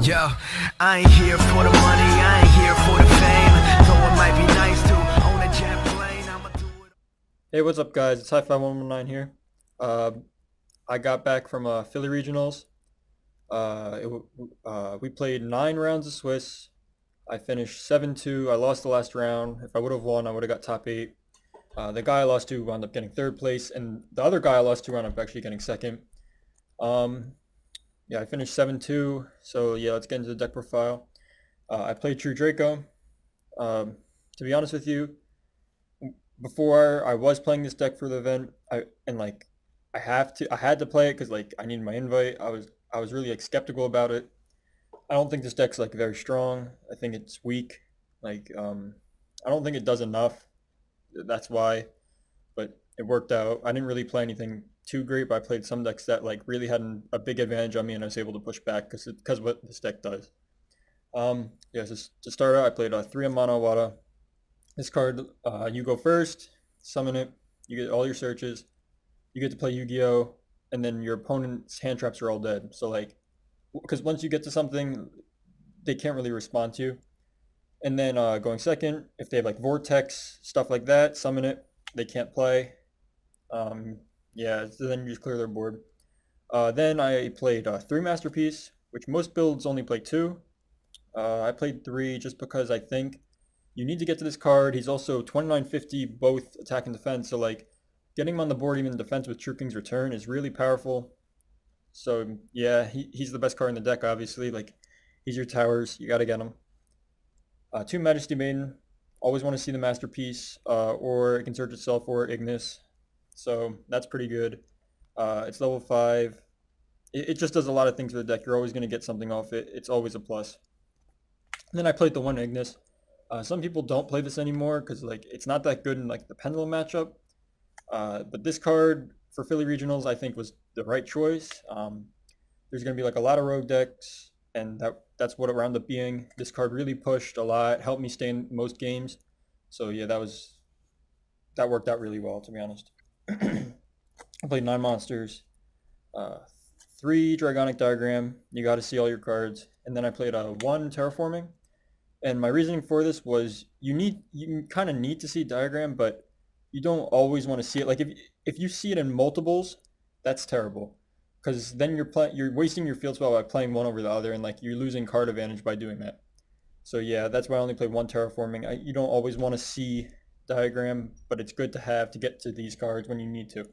Yo, I ain't here for the money, I ain't here for the fame. Though it might be nice to own a jet plane, I'ma do it. Hey, what's up, guys? It's Hi-Fi 119 here. Uh, I got back from Philly Regionals. We played 9 rounds of Swiss. I finished 7-2. I lost the last round. If I would have won, I would have got top 8. The guy I lost to wound up getting 3rd place, and the other guy I lost to wound up actually getting 2nd. Um, yeah, I finished 7-2. So yeah, let's get into the deck profile. I played True Draco. Um, to be honest with you, before I was playing this deck for the event, I had to play it because like I needed my invite. I was really like skeptical about it. I don't think this deck's like very strong. I think it's weak. Like I don't think it does enough. That's why. But it worked out. I didn't really play anything too great, but I played some decks that like really had a big advantage on me, and I was able to push back because of what this deck does. Yeah. So to start out, I played 3 Mana Wada. This card, you go first, summon it, you get all your searches, you get to play Yu-Gi-Oh, and then your opponent's hand traps are all dead. So like, because once you get to something, they can't really respond to you. And then going second, if they have like Vortex, stuff like that, summon it, they can't play. Um, yeah, so then you just clear their board. Then I played 3 Masterpiece, which most builds only play 2. I played 3 just because I think you need to get to this card. He's also 2950 both attack and defense, so like getting him on the board even in defense with True King's Return is really powerful. So yeah, he's the best card in the deck, obviously. Like he's your towers, you gotta get him. 2 Majesty Maiden, always want to see the Masterpiece, or it can search itself or Ignis. So that's pretty good. It's level 5. It just does a lot of things for the deck. You're always going to get something off it. It's always a plus. And then I played the 1 Ignis. Some people don't play this anymore because like it's not that good in like the Pendulum matchup. But this card for Philly Regionals, I think, was the right choice. There's going to be like a lot of rogue decks, and that's what it wound up being. This card really pushed a lot, helped me stay in most games. So yeah, that worked out really well, to be honest. I played 9 monsters, uh, 3 Dragonic Diagram. You got to see all your cards, and then I played 1 Terraforming. And my reasoning for this was you kind of need to see diagram, but you don't always want to see it. Like if you see it in multiples, that's terrible, because then you're wasting your field spell by playing one over the other, and like you're losing card advantage by doing that. So yeah, that's why I only play 1 Terraforming. You don't always want to see diagram, but it's good to have to get to these cards when you need to.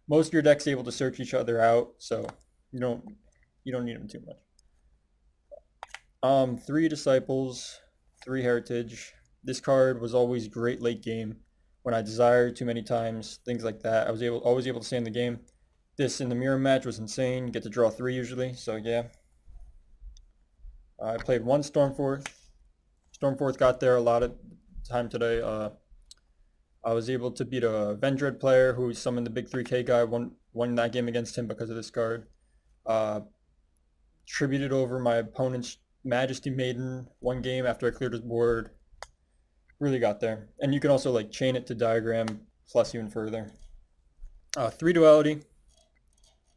Most of your deck's able to search each other out, so you don't you don't need them too much. 3 Disciples, 3 Heritage. This card was always great late game when I desired too many times, things like that. I was always able to stay in the game. This in the mirror match was insane. Get to draw 3 usually, so yeah. I played 1 Stormforth. Stormforth got there a lot of time today. I was able to beat a Vendread player who summoned the big 3K guy. Won that game against him because of this card. Uh, Tributed over my opponent's Majesty Maiden 1 game after I cleared his board. Really got there. And you can also like chain it to diagram plus even further. 3 Duality.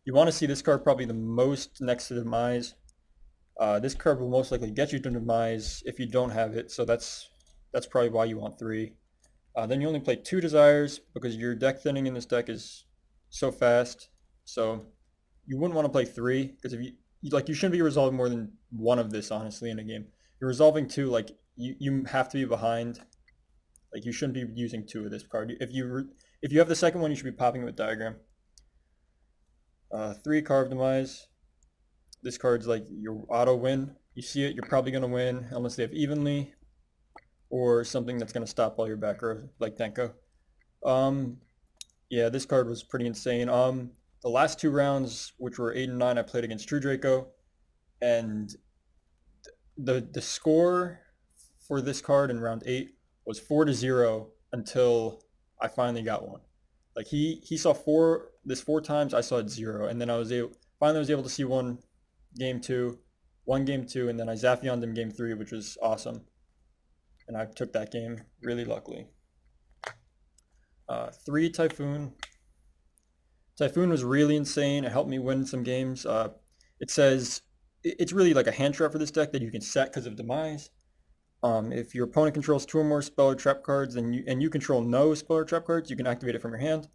You want to see this card probably the most next to Demise. This card will most likely get you to Demise if you don't have it, so that's probably why you want 3. Then you only play 2 Desires because your deck thinning in this deck is so fast. So you wouldn't want to play 3 because if you shouldn't be resolving more than 1 of this honestly in a game. You're resolving 2, like you have to be behind. Like you shouldn't be using 2 of this card. If you have the second one, you should be popping it with diagram. 3 Carved Demise. This card's like your auto win. You see it, you're probably gonna win unless they have evenly or something that's gonna stop all your back row like Denko. Um, yeah, this card was pretty insane. The last 2 rounds, which were 8 and 9, I played against True Draco, and the score for this card in round 8 was 4-0 until I finally got one. Like he saw 4 times, I saw it 0, and then finally was able to see game 2, 1 game 2, and then I Zaphioned him game 3, which was awesome, and I took that game really luckily. 3 Typhoon. Typhoon was really insane. It helped me win some games. It says it's really like a hand trap for this deck that you can set because of Demise. If your opponent controls 2 or more spell or trap cards and you control no spell or trap cards, you can activate it from your hand.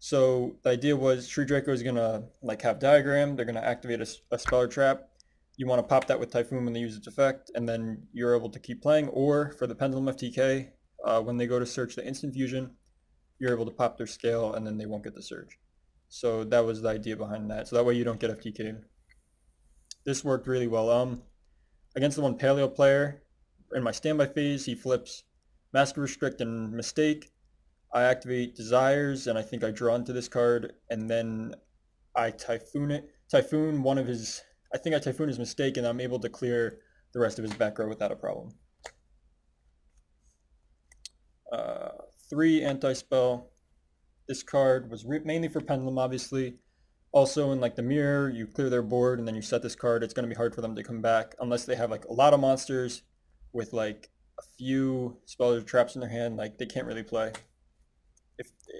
So the idea was Tree Draco is gonna like have Diagram. They're gonna activate a spell or trap. You want to pop that with Typhoon when they use its effect, and then you're able to keep playing. Or for the Pendulum FTK, when they go to search the instant fusion, you're able to pop their scale, and then they won't get the surge. So that was the idea behind that. So that way you don't get FTK'd. This worked really well. Against the one Paleo player, in my standby phase, he flips Master Restrict and Mistake. I activate Desires, and I think I draw into this card, and then I Typhoon it. Typhoon one of his, I think I Typhoon his Mistake, and I'm able to clear the rest of his back row without a problem. 3 Anti-Spell. This card was mainly for Pendulum, obviously. Also, in like the mirror, you clear their board, and then you set this card. It's going to be hard for them to come back unless they have like a lot of monsters with like a few spells or traps in their hand. Like they can't really play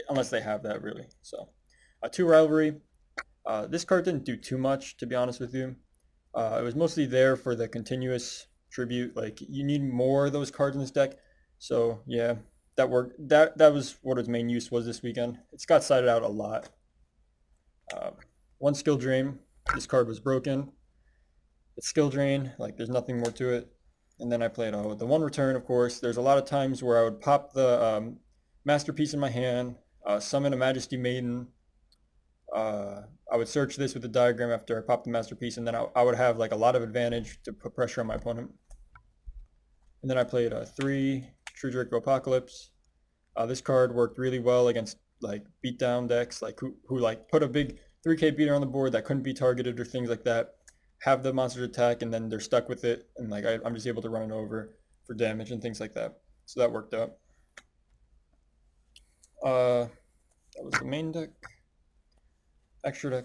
unless they have that really. So, 2 Rivalry. This card didn't do too much, to be honest with you. It was mostly there for the continuous tribute. Like you need more of those cards in this deck. So yeah, that worked. That was what its main use was this weekend. It's got sided out a lot. 1 Skill Drain. This card was broken. It's Skill Drain. Like there's nothing more to it. And then I played the 1 Return, of course. There's a lot of times where I would pop the Masterpiece in my hand, summon a Majesty Maiden. I would search this with the Diagram after I popped the Masterpiece, and then I would have like a lot of advantage to put pressure on my opponent. And then I played 3 True Draco Apocalypse. This card worked really well against like beatdown decks, like who like put a big 3k beater on the board that couldn't be targeted or things like that. Have the monsters attack, and then they're stuck with it, and like I'm just able to run it over for damage and things like that. So that worked out. That was the main deck. Extra deck.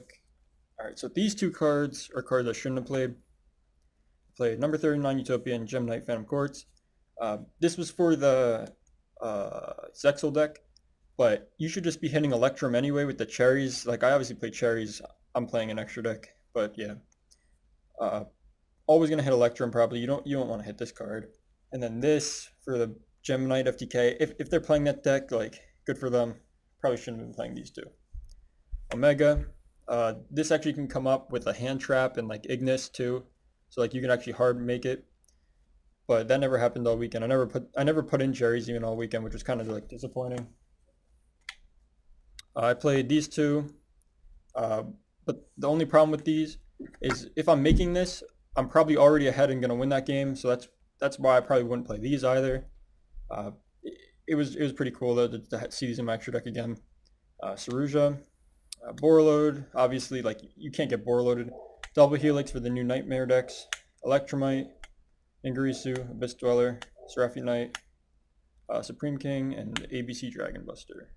All right, so these 2 cards are cards I shouldn't have played. I played number 39 Utopia and Gem Knight Phantom Courts. This was for the Zexal deck, but you should just be hitting Electrum anyway with the cherries. Like I obviously play cherries. I'm playing an extra deck, but yeah. Always gonna hit Electrum probably. You don't want to hit this card. And then this for the Gem Knight FTK. If they're playing that deck, like good for them. Probably shouldn't have been playing these 2. Omega. This actually can come up with a hand trap and like Ignis too. So like you can actually hard make it. But that never happened all weekend. I never put in cherries even all weekend, which was kind of like disappointing. I played these 2. But the only problem with these is if I'm making this, I'm probably already ahead and gonna win that game. So that's why I probably wouldn't play these either. It was pretty cool though to see these in my extra deck again. Saruja, Borreload, obviously like you can't get Borreloaded. Double Helix for the new Nightmare decks. Electromite, Ingarisu, Abyss Dweller, Seraphi Knight, Supreme King, and ABC Dragon Buster.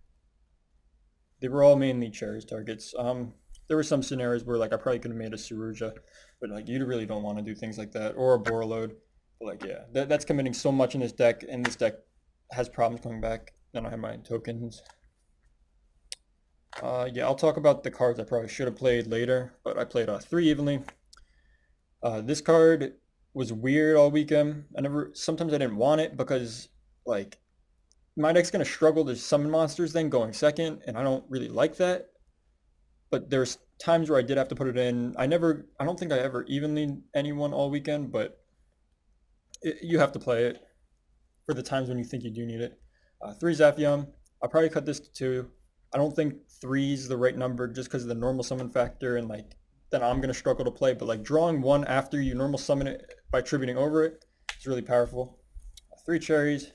They were all mainly cherries targets. There were some scenarios where like I probably could have made a Saruja, but like you really don't want to do things like that, or a Borreload. But like yeah, that's committing so much in this deck, and this deck has problems coming back. Then I have my tokens. Yeah, I'll talk about the cards I probably should have played later, but I played 3 evenly. This card was weird all weekend. Sometimes I didn't want it because like my deck's gonna struggle to summon monsters then going second, and I don't really like that. But there's times where I did have to put it in. I don't think I ever evenly anyone all weekend, but you have to play it for the times when you think you do need it. 3 Zaphium. I'll probably cut this to 2. I don't think 3 is the right number just because of the normal summon factor, and like then I'm gonna struggle to play. But like drawing 1 after you normal summon it by tributing over it is really powerful. 3 cherries.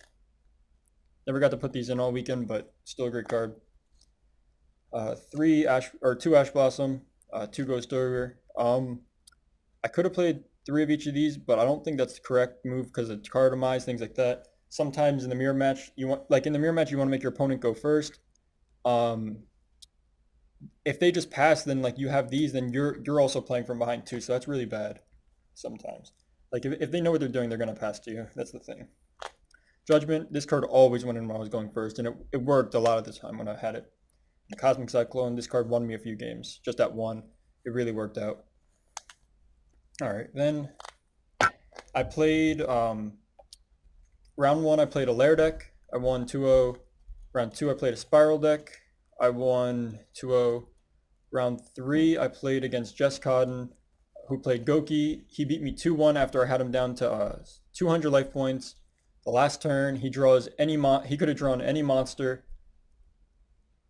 Never got to put these in all weekend, but still a great card. 2 Ash Blossom, 2 Ghost Ogre. I could have played 3 of each of these, but I don't think that's the correct move because of card demise, things like that. Sometimes in the mirror match, you want to make your opponent go first. If they just pass, then like you have these, then you're also playing from behind too. So that's really bad sometimes. Like if they know what they're doing, they're gonna pass to you. That's the thing. Judgment. This card always went in when I was going first, and it worked a lot of the time when I had it. Cosmic Cyclone. This card won me a few games just at 1. It really worked out. All right, then I played round one. I played a Lair deck. I won 2-0. Round two, I played a Spiral deck. I won 2-0. Round three, I played against Jess Codden, who played Goki. He beat me 2-1 after I had him down to 200 life points. The last turn, he draws he could have drawn any monster,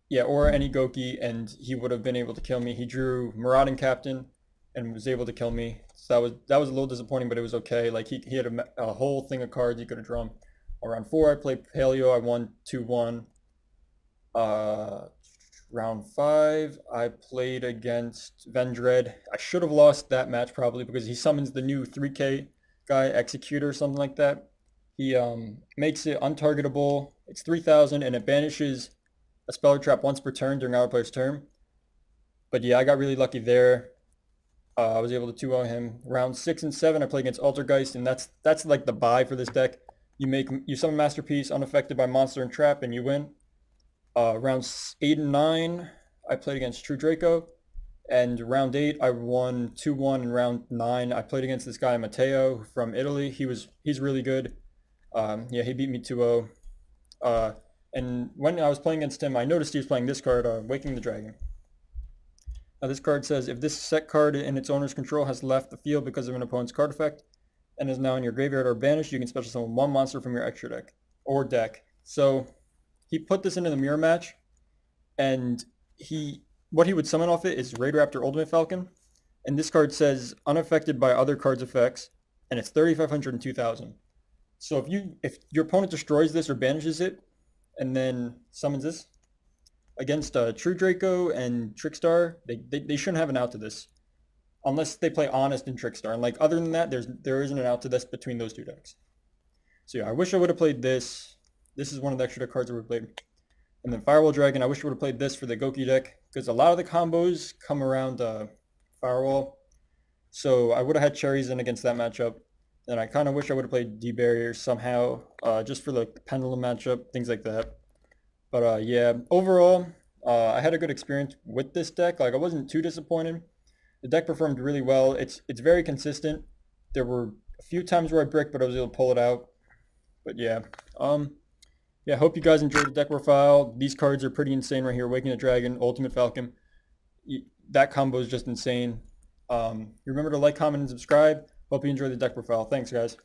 yeah, or any Goki, and he would have been able to kill me. He drew Marauding Captain and was able to kill me. So that was a little disappointing, but it was okay. Like he had a whole thing of cards he could have drawn. Round four, I played Paleo. I won 2-1. Uh, Round five, I played against Vendred. I should have lost that match probably because he summons the new 3K guy, Executor, or something like that. He makes it untargetable. It's 3,000 and it banishes a spell or trap once per turn during our player's turn. But yeah, I got really lucky there. I was able to 2-0 him. Round six and seven, I play against Altergeist, and that's like the buy for this deck. You summon Masterpiece unaffected by monster and trap, and you win. Rounds eight and nine, I played against True Draco, and round eight I won 2-1. And round nine, I played against this guy Matteo from Italy. He's really good. Yeah, he beat me 2-0. And when I was playing against him, I noticed he was playing this card, Waking the Dragon. Now this card says, if this set card in its owner's control has left the field because of an opponent's card effect and is now in your graveyard or banished, you can special summon one monster from your extra deck or deck. So he put this into the mirror match, and what he would summon off it is Raid Raptor Ultimate Falcon, and this card says unaffected by other cards' effects, and it's 3,500 and 2,000. So if your opponent destroys this or banishes it, and then summons this against True Draco and Trickstar, they shouldn't have an out to this, unless they play Honest and Trickstar. And like other than that, there isn't an out to this between those two decks. So yeah, I wish I would have played this. This is one of the extra deck cards that we played. And then Firewall Dragon, I wish I would have played this for the Goki deck, because a lot of the combos come around Firewall. So I would have had Cherries in against that matchup. And I kind of wish I would have played D-Barrier somehow, just for like the Pendulum matchup, things like that. But yeah, overall, I had a good experience with this deck. Like I wasn't too disappointed. The deck performed really well. It's very consistent. There were a few times where I bricked, but I was able to pull it out. But yeah, yeah, hope you guys enjoyed the deck profile. These cards are pretty insane right here. Waking the Dragon, Ultimate Falcon. That combo is just insane. Remember to like, comment, and subscribe. Hope you enjoyed the deck profile. Thanks, guys.